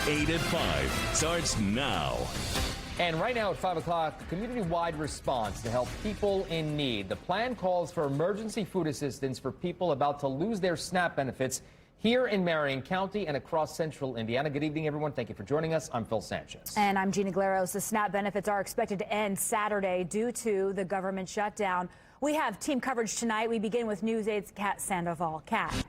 8 at 5 starts now. And right now at 5 o'clock, the community-wide response to help people in need. The plan calls for emergency food assistance for people about to lose their SNAP benefits here in Marion County and across central Indiana. Good evening, everyone. Thank you for joining us. I'm Phil Sanchez. And I'm Gina Glaros. The SNAP benefits are expected to end Saturday due to the government shutdown. We have team coverage tonight. We begin with News 8's Kat Sandoval. Kat.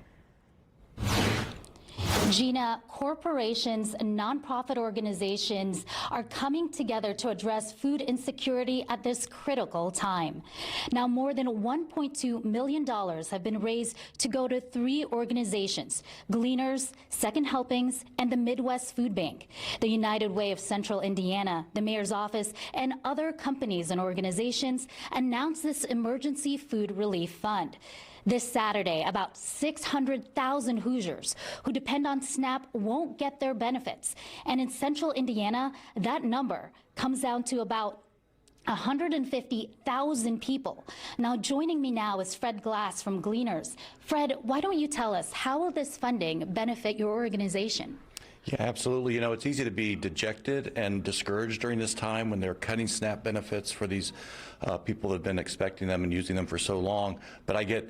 Gina, corporations and nonprofit organizations are coming together to address food insecurity at this critical time. Now, more than $1.2 million have been raised to go to 3 organizations: Gleaners, Second Helpings, and the Midwest Food Bank. The United Way of Central Indiana, the mayor's office, and other companies and organizations announced this emergency food relief fund. This Saturday, about 600,000 Hoosiers who depend on SNAP won't get their benefits. And in central Indiana, that number comes down to about 150,000 people. Now, joining me now is Fred Glass from Gleaners. Fred, why don't you tell us, how will this funding benefit your organization? Yeah, absolutely. You know, it's easy to be dejected and discouraged during this time when they're cutting SNAP benefits for these people that have been expecting them and using them for so long. But I get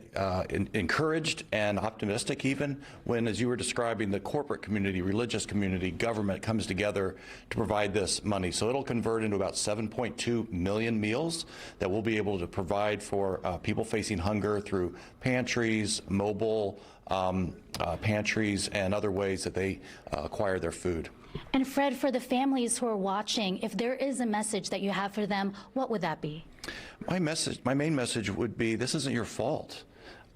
encouraged and optimistic even when, as you were describing, the corporate community, religious community, government comes together to provide this money. So it'll convert into about 7.2 million meals that we'll be able to provide for people facing hunger through pantries, mobile pantries, and other ways that they acquire their food. And Fred, for the families who are watching, if there is a message that you have for them, what would that be? My main message would be, this isn't your fault.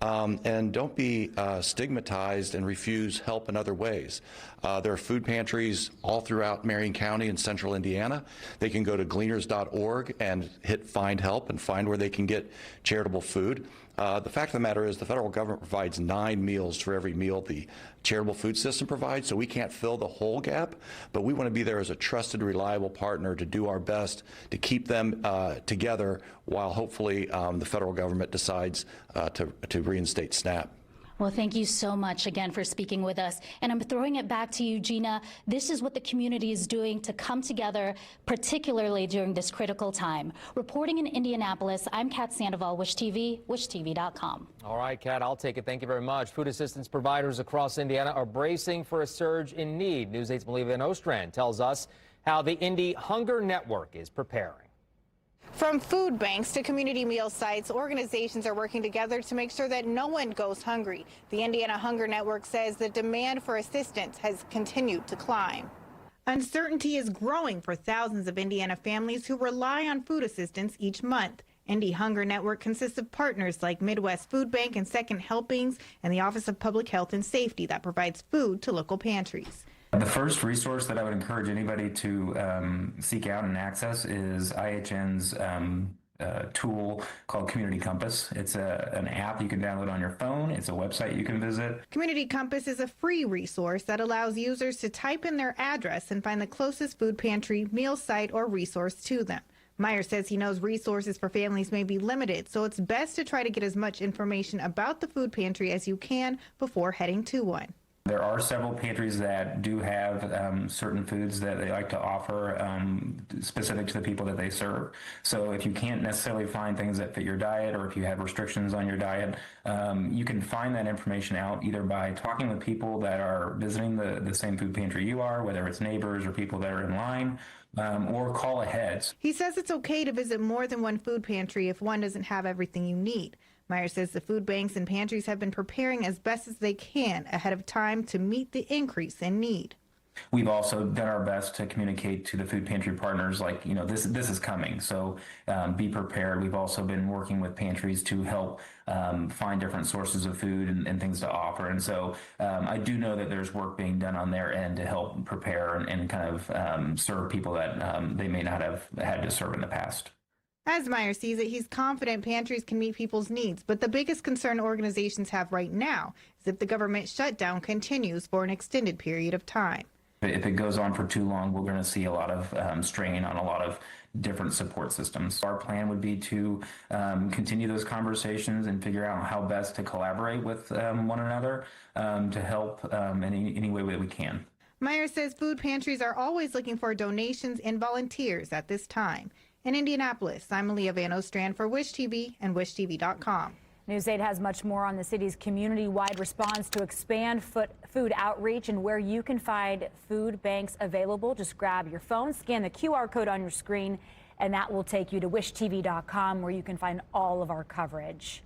And don't be stigmatized and refuse help in other ways. There are food pantries all throughout Marion County and central Indiana. They can go to gleaners.org and hit find help and find where they can get charitable food. The fact of the matter is the federal government provides 9 meals for every meal the charitable food system provides, so we can't fill the whole gap, but we want to be there as a trusted, reliable partner to do our best to keep them together while hopefully the federal government decides to reinstate SNAP. Well, thank you so much again for speaking with us. And I'm throwing it back to you, Gina. This is what the community is doing to come together, particularly during this critical time. Reporting in Indianapolis, I'm Kat Sandoval, Wish TV, wishtv.com. All right, Kat, I'll take it. Thank you very much. Food assistance providers across Indiana are bracing for a surge in need. News 8's Melissa Van Ostrand tells us how the Indy Hunger Network is preparing. From food banks to community meal sites, organizations are working together to make sure that no one goes hungry. The Indiana Hunger Network says the demand for assistance has continued to climb. Uncertainty is growing for thousands of Indiana families who rely on food assistance each month. Indy Hunger Network consists of partners like Midwest Food Bank and Second Helpings and the Office of Public Health and Safety that provides food to local pantries. The first resource that I would encourage anybody to seek out and access is IHN's tool called Community Compass. It's an app you can download on your phone. It's a website you can visit. Community Compass is a free resource that allows users to type in their address and find the closest food pantry, meal site, or resource to them. Meyer says he knows resources for families may be limited, so it's best to try to get as much information about the food pantry as you can before heading to one. There are several pantries that do have certain foods that they like to offer specific to the people that they serve. So if you can't necessarily find things that fit your diet, or if you have restrictions on your diet, you can find that information out either by talking with people that are visiting the same food pantry you are, whether it's neighbors or people that are in line, or call ahead. He says it's okay to visit more than one food pantry if one doesn't have everything you need. Meyer says the food banks and pantries have been preparing as best as they can ahead of time to meet the increase in need. We've also done our best to communicate to the food pantry partners, like, this is coming, so be prepared. We've also been working with pantries to help find different sources of food and things to offer. And so I do know that there's work being done on their end to help prepare and kind of serve people that they may not have had to serve in the past. As Meyer sees it, he's confident pantries can meet people's needs, but the biggest concern organizations have right now is if the government shutdown continues for an extended period of time. If it goes on for too long, we're going to see a lot of strain on a lot of different support systems. Our plan would be to continue those conversations and figure out how best to collaborate with one another to help in any way that we can. Meyer says food pantries are always looking for donations and volunteers at this time. In Indianapolis, I'm Aaliyah Van Ostrand for Wish TV and WishTV.com. News 8 has much more on the city's community-wide response to expand food outreach and where you can find food banks available. Just grab your phone, scan the QR code on your screen, and that will take you to WishTV.com, where you can find all of our coverage.